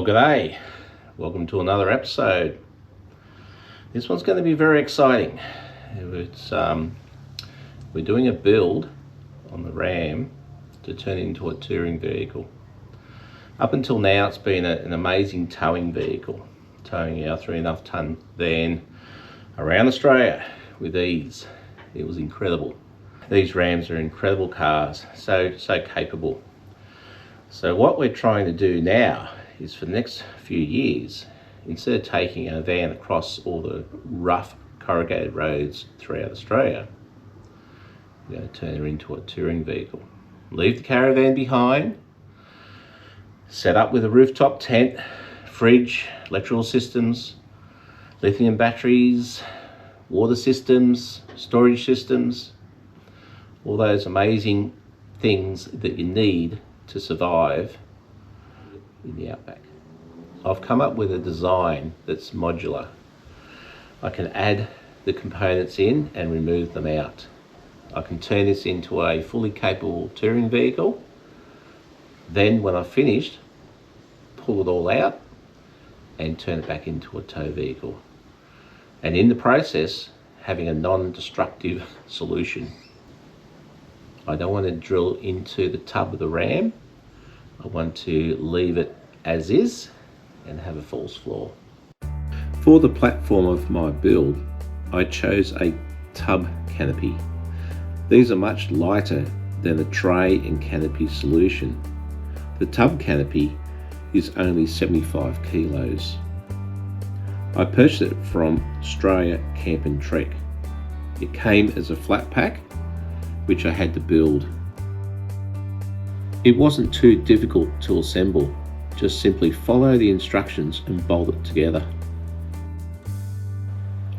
G'day, welcome to another episode. This one's going to be very exciting. We're doing a build on the Ram to turn into a touring vehicle. Up until now it's been an amazing towing vehicle, towing our 3.5 ton van around Australia with ease. It was incredible. These Rams are incredible cars, so capable. So what we're trying to do now is for the next few years, instead of taking our van across all the rough corrugated roads throughout Australia, we're going to turn her into a touring vehicle. Leave the caravan behind, set up with a rooftop tent, fridge, electrical systems, lithium batteries, water systems, storage systems, all those amazing things that you need to survive in the outback. I've come up with a design that's modular. I can add the components in and remove them out. I can turn this into a fully capable touring vehicle. Then when I've finished, pull it all out and turn it back into a tow vehicle. And in the process, having a non-destructive solution. I don't want to drill into the tub of the Ram. I want to leave it as is and have a false floor. For the platform of my build, I chose a Tub Canopy. These are much lighter than a tray and canopy solution. The Tub Canopy is only 75 kilos. I purchased it from Australia Camp and Trek. It came as a flat pack, which I had to build. It wasn't too difficult to assemble, just simply follow the instructions and bolt it together.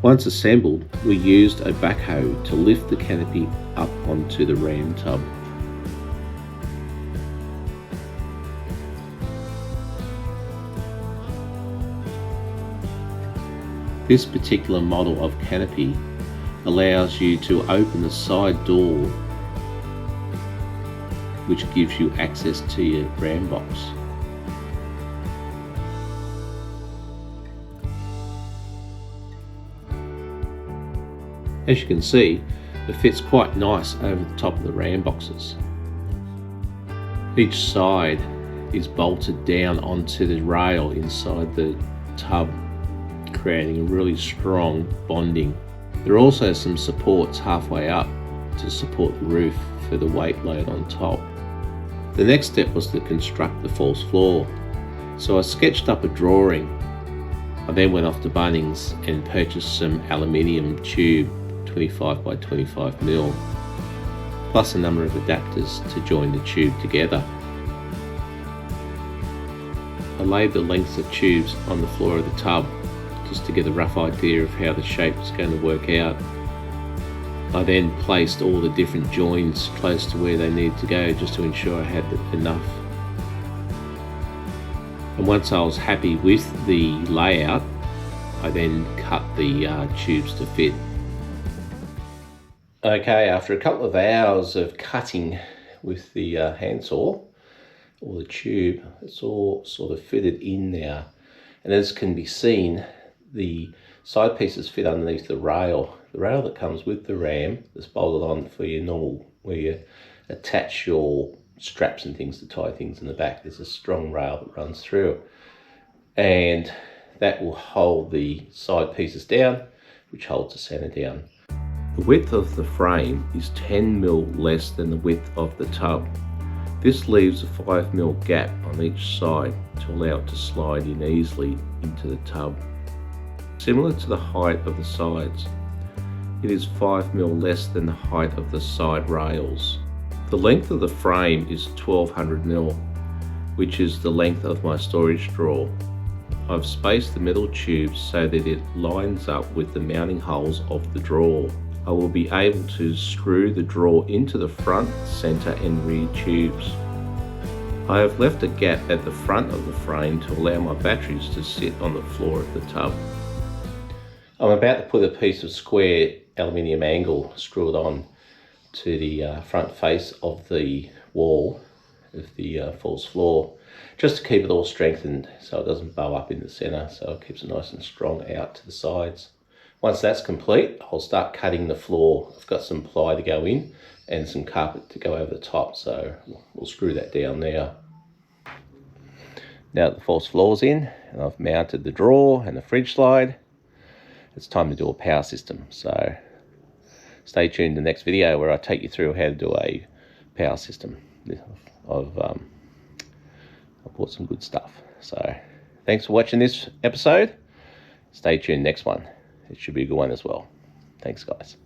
Once assembled, we used a backhoe to lift the canopy up onto the Ram tub. This particular model of canopy allows you to open the side door, which gives you access to your Ram box. As you can see, it fits quite nice over the top of the Ram boxes. Each side is bolted down onto the rail inside the tub, creating a really strong bonding. There are also some supports halfway up to support the roof for the weight load on top. The next step was to construct the false floor. So I sketched up a drawing. I then went off to Bunnings and purchased some aluminium tube, 25 by 25 mil, plus a number of adapters to join the tube together. I laid the lengths of tubes on the floor of the tub just to get a rough idea of how the shape was going to work out. I then placed all the different joins close to where they needed to go just to ensure I had enough. And once I was happy with the layout, I then cut the tubes to fit. Okay, after a couple of hours of cutting with the handsaw, or the tube, it's all sort of fitted in now. And as can be seen, the side pieces fit underneath the rail. The rail that comes with the Ram that's bolted on for your normal, where you attach your straps and things to tie things in the back. There's a strong rail that runs through, and that will hold the side pieces down, which holds the centre down. The width of the frame is 10 mil less than the width of the tub. This leaves a 5 mil gap on each side to allow it to slide in easily into the tub. Similar to the height of the sides, it is 5 mil less than the height of the side rails. The length of the frame is 1200 mil, which is the length of my storage drawer. I've spaced the metal tubes so that it lines up with the mounting holes of the drawer. I will be able to screw the drawer into the front, centre and rear tubes. I have left a gap at the front of the frame to allow my batteries to sit on the floor of the tub. I'm about to put a piece of square aluminium angle, screw it on to the front face of the wall of the false floor. just to keep it all strengthened so it doesn't bow up in the center, so it keeps it nice and strong out to the sides. Once that's complete, I'll start cutting the floor. I've got some ply to go in and some carpet to go over the top, so we'll screw that down there. Now that the false floor's in and I've mounted the drawer and the fridge slide, it's time to do a power system. So stay tuned to the next video where I take you through how to do a power system. I've bought some good stuff. So thanks for watching this episode. Stay tuned next one. It should be a good one as well. Thanks, guys.